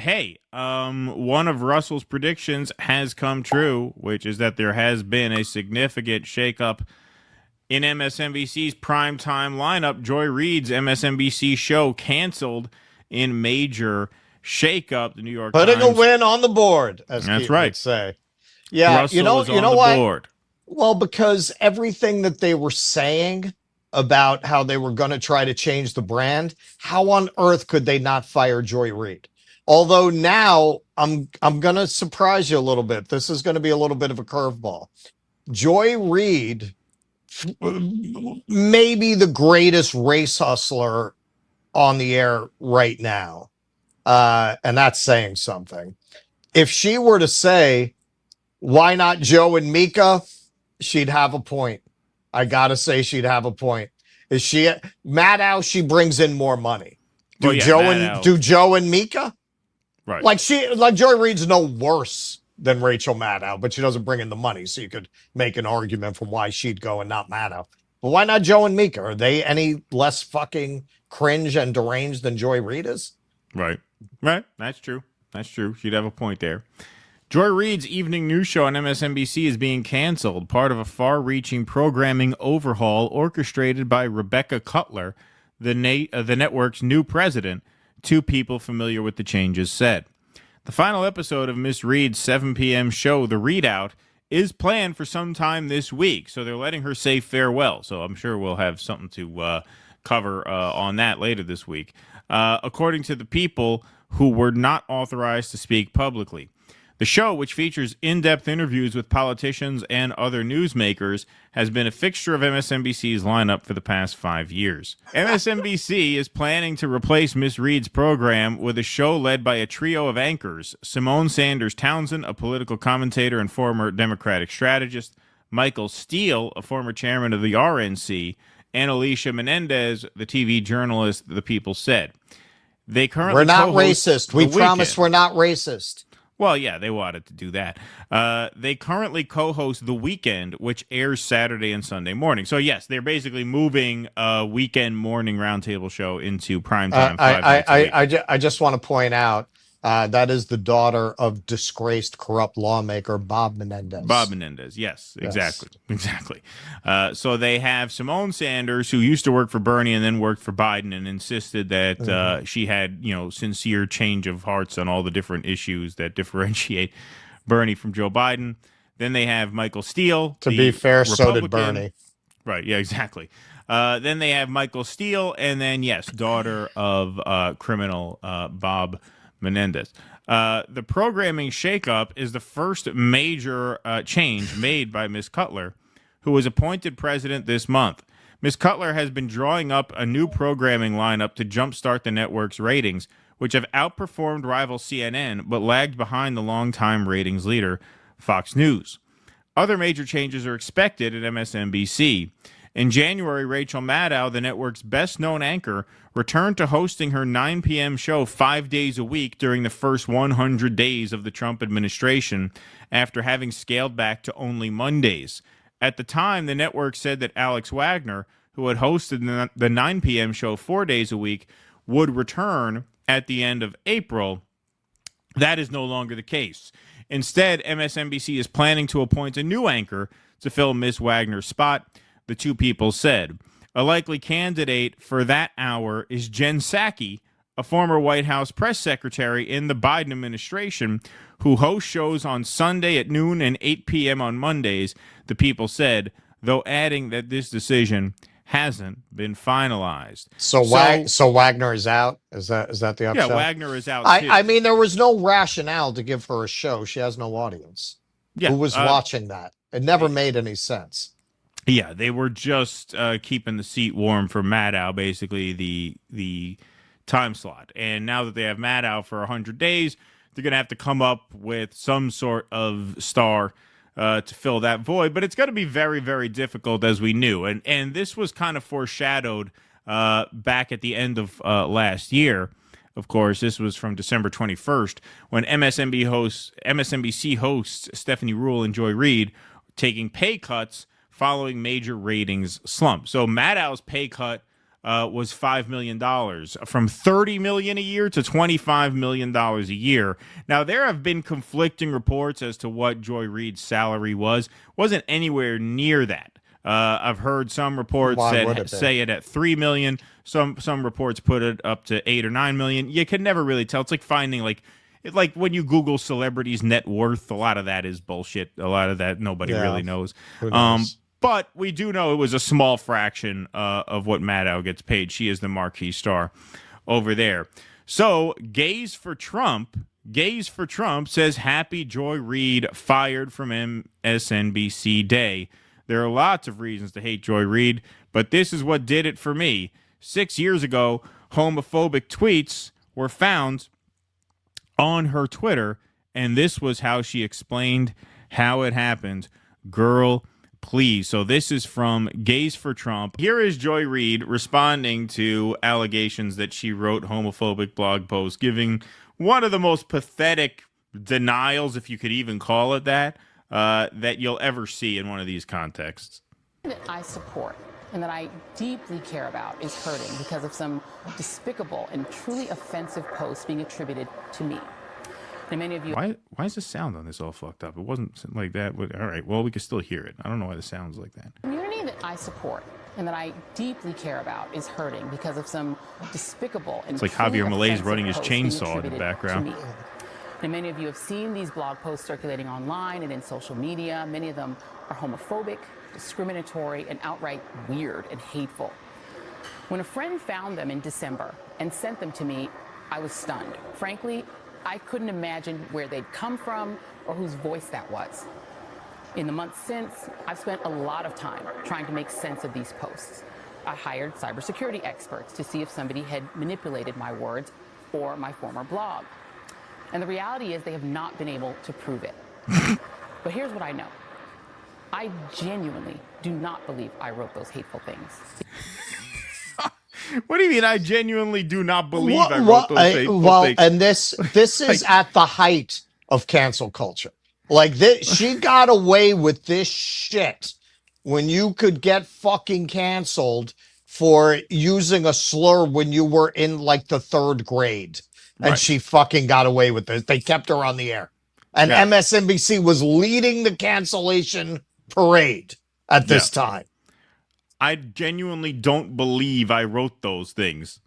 Hey, one of Russell's predictions has come true, which is that there has been a significant shakeup in MSNBC's primetime lineup. Joy Reid's MSNBC show canceled in major shakeup. The New York Putting a Times. win on the board, as That's Keaton right. would say. Yeah, Russell is you on know the what? board. Well, because everything that they were saying about how they were going to try to change the brand, how on earth could they not fire Joy Reid? Although now I'm going to surprise you a little bit. This is going to be a little bit of a curveball. Joy Reid may be the greatest race hustler on the air right now. And that's saying something. If she were to say, why not Joe and Mika? She'd have a point. I gotta say, she'd have a point. Is she Maddow? She brings in more money. Well, yeah, Maddow. Do Joe and Mika? Right. Like Joy Reid's no worse than Rachel Maddow, but she doesn't bring in the money. So you could make an argument for why she'd go and not Maddow. But why not Joe and Mika? Are they any less fucking cringe and deranged than Joy Reid is? Right. Right. That's true. That's true. She'd have a point there. Joy Reid's evening news show on MSNBC is being canceled, part of a far-reaching programming overhaul orchestrated by Rebecca Cutler, the network's new president. Two people familiar with the changes said. The final episode of Miss Reid's 7 p.m. show, The Readout, is planned for some time this week, so they're letting her say farewell. So I'm sure we'll have something to cover on that later this week. According to the people who were not authorized to speak publicly. The show, which features in-depth interviews with politicians and other newsmakers, has been a fixture of MSNBC's lineup for the past 5 years. MSNBC is planning to replace Miss Reid's program with a show led by a trio of anchors: Simone Sanders Townsend, a political commentator and former Democratic strategist; Michael Steele, a former chairman of the RNC; and Alicia Menendez, the TV journalist, The People said. They currently We're not racist. We promise we're not racist. Well, yeah, they wanted to do that. They currently co-host The Weekend, which airs Saturday and Sunday morning. So, yes, they're basically moving a weekend morning roundtable show into primetime. I just want to point out that is the daughter of disgraced, corrupt lawmaker Bob Menendez. Bob Menendez, yes, exactly. So they have Simone Sanders, who used to work for Bernie and then worked for Biden, and insisted that she had, sincere change of hearts on all the different issues that differentiate Bernie from Joe Biden. Then they have Michael Steele. To be fair, so did Bernie. Right, yeah, exactly. Then they have Michael Steele, and then, yes, daughter of criminal Bob Menendez. The programming shakeup is the first major change made by Ms. Cutler, who was appointed president this month. Ms. Cutler has been drawing up a new programming lineup to jumpstart the network's ratings, which have outperformed rival CNN but lagged behind the longtime ratings leader, Fox News. Other major changes are expected at MSNBC. In January, Rachel Maddow, the network's best-known anchor, returned to hosting her 9 p.m. show 5 days a week during the first 100 days of the Trump administration, after having scaled back to only Mondays. At the time, the network said that Alex Wagner, who had hosted the 9 p.m. show 4 days a week, would return at the end of April. That is no longer the case. Instead, MSNBC is planning to appoint a new anchor to fill Ms. Wagner's spot, the two people said. A likely candidate for that hour is Jen Psaki, a former White House press secretary in the Biden administration, who hosts shows on Sunday at noon and 8 p.m. on Mondays, the people said, though adding that this decision hasn't been finalized. So Wagner is out? Is that the upshot? Yeah, Wagner is out too. I mean, there was no rationale to give her a show. She has no audience. Yeah, who was watching that? It never made any sense. Yeah, they were just keeping the seat warm for Maddow, basically the time slot. And now that they have Maddow for 100 days, they're going to have to come up with some sort of star to fill that void. But it's going to be very, very difficult, as we knew. And this was kind of foreshadowed back at the end of last year. Of course, this was from December 21st, when MSNBC hosts Stephanie Ruhle and Joy Reid taking pay cuts following major ratings slump. So Maddow's pay cut was $5 million, from $30 million a year to $25 million a year. Now, there have been conflicting reports as to what Joy Reid's salary was. Wasn't anywhere near that. I've heard some reports say it at $3 million. Some reports put it up to $8 or $9 million. You can never really tell. It's like finding like when you Google celebrities' net worth. A lot of that is bullshit. A lot of that nobody really knows. Who knows? But we do know it was a small fraction of what Maddow gets paid. She is the marquee star over there. So Gays for Trump says happy Joy Reid fired from MSNBC Day. There are lots of reasons to hate Joy Reid, but this is what did it for me. 6 years ago, homophobic tweets were found on her Twitter, and this was how she explained how it happened. Girl, please. So this is from Gays for Trump. Here is Joy Reid responding to allegations that she wrote homophobic blog posts, giving one of the most pathetic denials, if you could even call it that you'll ever see in one of these contexts. That I support and that I deeply care about is hurting because of some despicable and truly offensive posts being attributed to me. And many of you. Why is the sound on this all fucked up? It wasn't like that. All right, well, we can still hear it. I don't know why the sound's like that. The community that I support and that I deeply care about is hurting because of some despicable and it's like truly Javier Malay's running his offensive posts chainsaw in the being background. attributed to me. And many of you have seen these blog posts circulating online and in social media. Many of them are homophobic, discriminatory, and outright weird and hateful. When a friend found them in December and sent them to me, I was stunned. Frankly, I couldn't imagine where they'd come from or whose voice that was. In the months since, I've spent a lot of time trying to make sense of these posts. I hired cybersecurity experts to see if somebody had manipulated my words or my former blog. And the reality is they have not been able to prove it. But here's what I know. I genuinely do not believe I wrote those hateful things. What do you mean? I genuinely do not believe I wrote those hateful things. And this is at the height of cancel culture. Like this, she got away with this shit when you could get fucking canceled for using a slur when you were in like the third grade. And she fucking got away with this. They kept her on the air. And MSNBC was leading the cancellation parade at this time. I genuinely don't believe I wrote those things.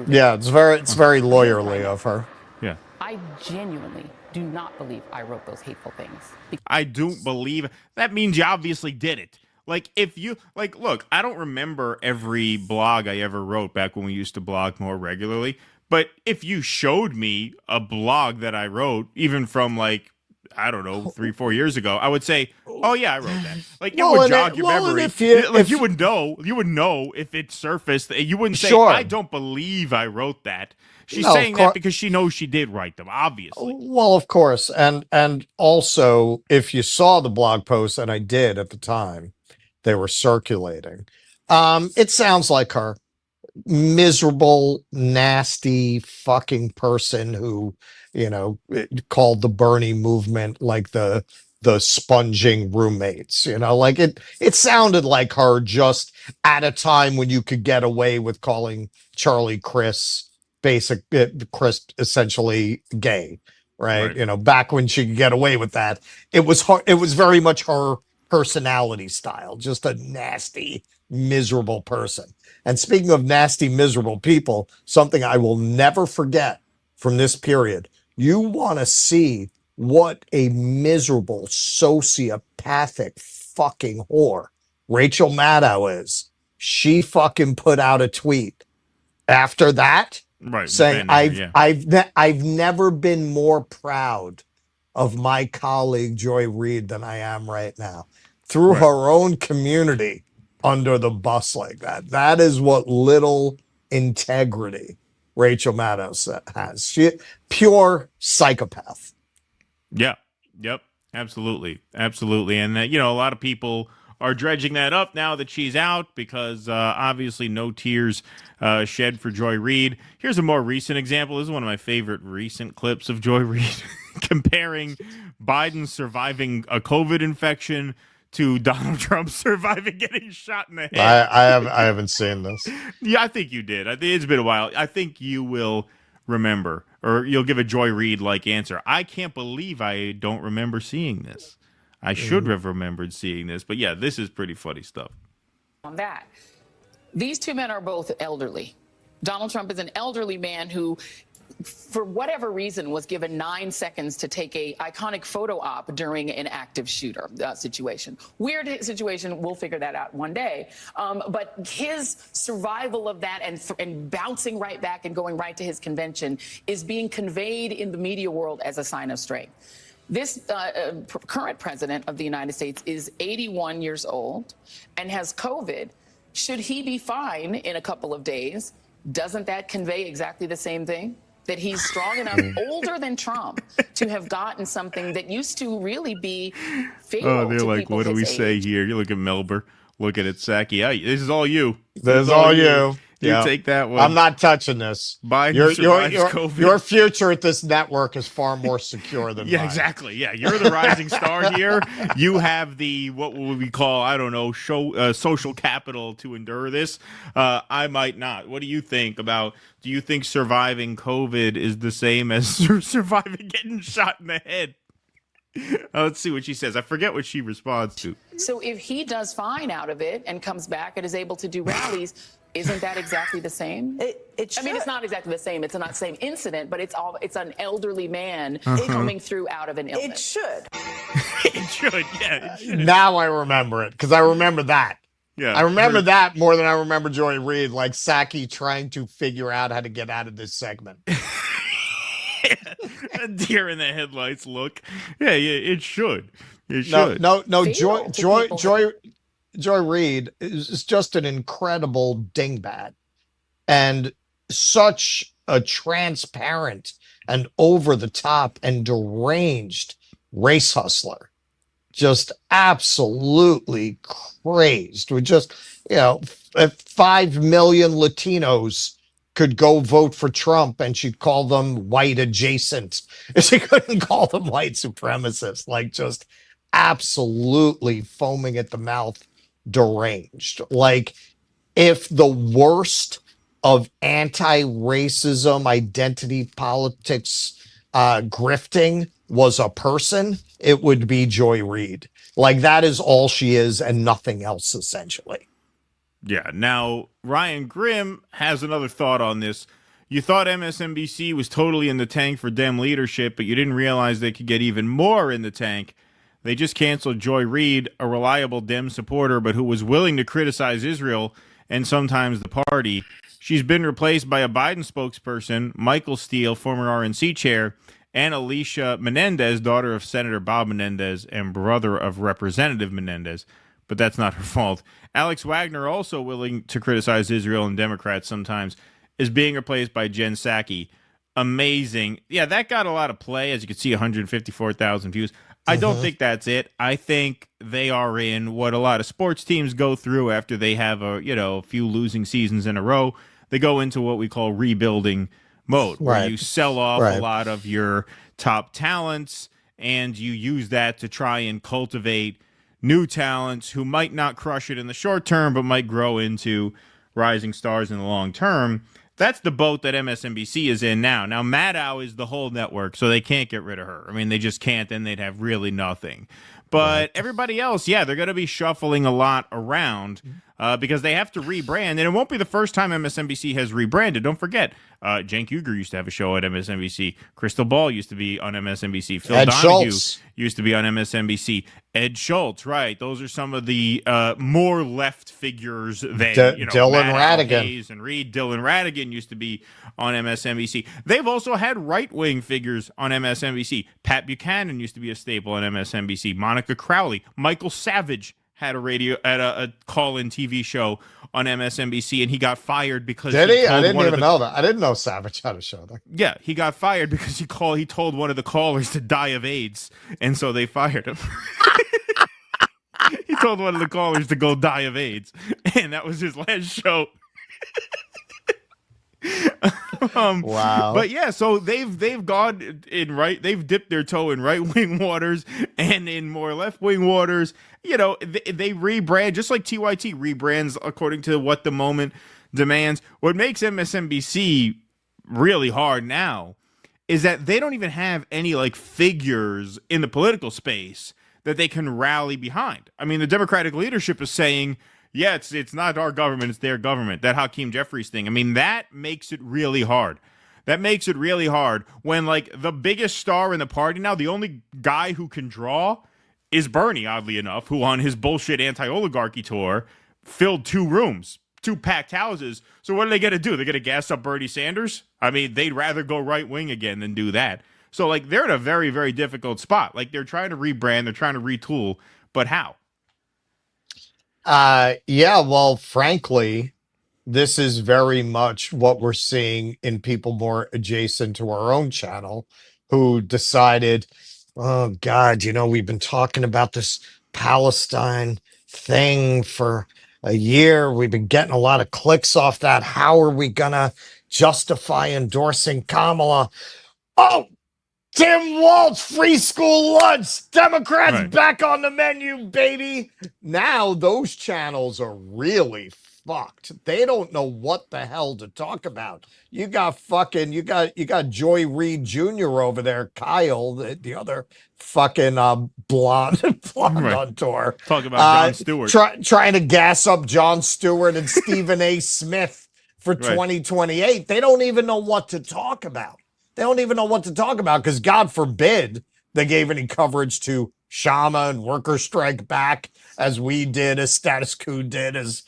Yeah, it's very lawyerly of her. Yeah. I genuinely do not believe I wrote those hateful things. I don't believe. That means you obviously did it. Like, if you, like, look, I don't remember every blog I ever wrote back when we used to blog more regularly. But if you showed me a blog that I wrote, even from like, I don't know, 3-4 years ago, I would say, oh yeah, I wrote that. Like it would jog your memory. You would know if it surfaced. You wouldn't say, I don't believe I wrote that. She's saying that because she knows she did write them, obviously. Well, of course. And also, if you saw the blog posts, and I did at the time, they were circulating. It sounds like her. Miserable, nasty fucking person who, called the Bernie movement like the sponging roommates, like it sounded like her just at a time when you could get away with calling Charlie Chris essentially gay, right? Back when she could get away with that, it was very much her personality style, just a nasty, miserable person. And speaking of nasty, miserable people, something I will never forget from this period, you want to see what a miserable, sociopathic fucking whore Rachel Maddow is. She fucking put out a tweet after that saying, I've never been more proud of my colleague Joy Reid than I am right now. Threw her own community under the bus like that. That is what little integrity Rachel Maddow has. She pure psychopath. Yeah. Yep. Absolutely. Absolutely. And a lot of people are dredging that up now that she's out because obviously no tears shed for Joy Reid. Here's a more recent example. This is one of my favorite recent clips of Joy Reid comparing Biden surviving a COVID infection to Donald Trump surviving getting shot in the head. I haven't seen this. Yeah, I think you did. I think it's been a while. I think you will remember, or you'll give a Joy Reid like answer. I can't believe I don't remember seeing this. I should have remembered seeing this, but yeah, this is pretty funny stuff. On that, these two men are both elderly. Donald Trump is an elderly man who, for whatever reason, was given 9 seconds to take a iconic photo op during an active shooter situation. Weird situation. We'll figure that out one day. But his survival of that and bouncing right back and going right to his convention is being conveyed in the media world as a sign of strength. This current president of the United States is 81 years old and has COVID. Should he be fine in a couple of days? Doesn't that convey exactly the same thing? That he's strong enough, older than Trump, to have gotten something that used to really be fatal. Oh, they're to like, people what do we his say age. here? You look at Melber, look at it, Saki. Yeah, this is all you. This is all you. You Yeah. take that one. I'm not touching this. Biden survives COVID. Your future at this network is far more secure than Yeah, mine. exactly. Yeah, you're the rising star here. You have the, what would we call, I don't know, social capital to endure this. I might not. What do you think about, do you think surviving COVID is the same as surviving getting shot in the head? Let's see what she says. I forget what she responds to. So if he does fine out of it and comes back and is able to do rallies, isn't that exactly the same? I mean, it's not exactly the same. It's not the same incident, but it's an elderly man coming through out of an illness. It should. It should, yeah. It should. Now I remember it because I remember that. Yeah, I remember that more than I remember Joy Reid, like Saki trying to figure out how to get out of this segment. A deer in the headlights look. Yeah, it should. It should. No. Fatal to people. Joy Reid is just an incredible dingbat and such a transparent and over the top and deranged race hustler. Just absolutely crazed with just, if 5 million Latinos could go vote for Trump and she'd call them white adjacent. She couldn't call them white supremacists, like just absolutely foaming at the mouth, deranged. Like if the worst of anti-racism, identity politics, grifting was a person, it would be Joy Reid. Like that is all she is and nothing else, essentially. Yeah. Now, Ryan Grimm has another thought on this. You thought MSNBC was totally in the tank for Dem leadership, but you didn't realize they could get even more in the tank. They just canceled Joy Reid, a reliable Dem supporter, but who was willing to criticize Israel and sometimes the party. She's been replaced by a Biden spokesperson, Michael Steele, former RNC chair, and Alicia Menendez, daughter of Senator Bob Menendez and brother of Representative Menendez. But that's not her fault. Alex Wagner, also willing to criticize Israel and Democrats sometimes, is being replaced by Jen Psaki. Amazing. Yeah, that got a lot of play. As you can see, 154,000 views. I don't think that's it. I think they are in what a lot of sports teams go through after they have a few losing seasons in a row. They go into what we call rebuilding mode, where you sell off a lot of your top talents and you use that to try and cultivate new talents who might not crush it in the short term, but might grow into rising stars in the long term. That's the boat that MSNBC is in now. Now, Maddow is the whole network, so they can't get rid of her. I mean, they just can't, then they'd have really nothing. But everybody else, yeah, they're going to be shuffling a lot around because they have to rebrand. And it won't be the first time MSNBC has rebranded. Don't forget, Cenk Uygur used to have a show at MSNBC. Crystal Ball used to be on MSNBC. Phil Donahue used to be on MSNBC. Ed Schultz, right. Those are some of the more left figures than Dylan Ratigan. Hayes and Reid. Dylan Ratigan used to be on MSNBC. They've also had right-wing figures on MSNBC. Pat Buchanan used to be a staple on MSNBC. Monica Crowley. Michael Savage had a call-in TV show on MSNBC, and he got fired because did he? I didn't even know that. I didn't know Savage had a show there. Yeah, he got fired because he told one of the callers to die of AIDS, and so they fired him. He told one of the callers to go die of AIDS, and that was his last show. Wow. But yeah, so they've gone in they've dipped their toe in right wing waters and in more left wing waters. You know, they rebrand just like TYT rebrands according to what the moment demands. What makes MSNBC really hard now is that they don't even have any like figures in the political space that they can rally behind. I mean, the Democratic leadership is saying, yeah, it's not our government, it's their government. That Hakeem Jeffries thing. I mean, that makes it really hard. That makes it really hard when like the biggest star in the party now, the only guy who can draw is Bernie, oddly enough, who on his bullshit anti-oligarchy tour filled 2 rooms, 2 packed houses. So what are they going to do? They're going to gas up Bernie Sanders? I mean, they'd rather go right wing again than do that. So like they're in a very, very difficult spot. Like they're trying to rebrand, they're trying to retool, but how? Yeah, well, frankly, this is very much what we're seeing in people more adjacent to our own channel who decided, oh God, we've been talking about this Palestine thing for a year. We've been getting a lot of clicks off that. How are we gonna justify endorsing Kamala? Oh, Tim Walz, free school lunch. Democrats Right. back on the menu, baby. Now those channels are really fucked. They don't know what the hell to talk about. You got Joy Reid Jr. over there, Kyle, the other fucking blonde Right. on tour. Talk about Jon Stewart. Trying to gas up Jon Stewart and Stephen A. Smith for Right. 2028. They don't even know what to talk about. They don't even know what to talk about because God forbid they gave any coverage to Shama and Worker Strike Back as we did, as Status Quo did, as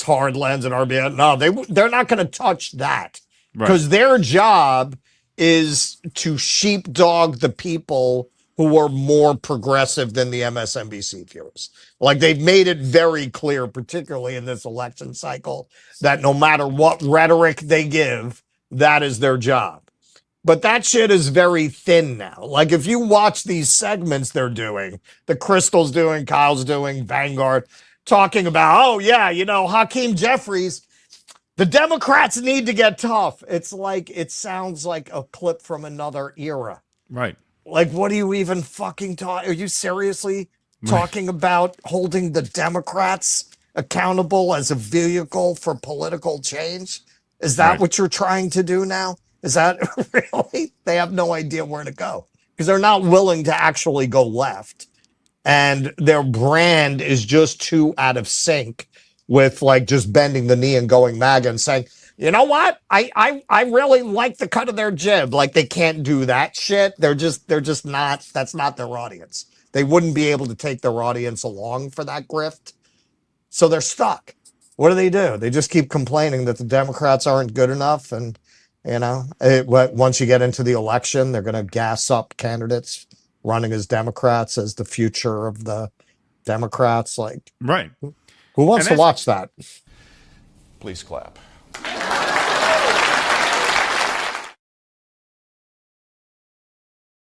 Hardlands and RBN. No, they're not going to touch that because their job is to sheepdog the people who are more progressive than the MSNBC viewers. Like they've made it very clear, particularly in this election cycle, that no matter what rhetoric they give, that is their job. But that shit is very thin now. Like if you watch these segments they're doing, the Crystal's doing, Kyle's doing, Vanguard, talking about, oh yeah, Hakeem Jeffries, the Democrats need to get tough. It's like, it sounds like a clip from another era. Right. Like, what are you even fucking talking? Are you seriously talking about holding the Democrats accountable as a vehicle for political change? Is that what you're trying to do now? Is that really? They have no idea where to go because they're not willing to actually go left. And their brand is just too out of sync with like just bending the knee and going MAGA and saying, you know what? I really like the cut of their jib. Like they can't do that shit. They're just not, that's not their audience. They wouldn't be able to take their audience along for that grift. So they're stuck. What do? They just keep complaining that the Democrats aren't good enough. And once you get into the election, they're going to gas up candidates running as Democrats as the future of the Democrats. Like, Right. who wants to watch that? Please clap.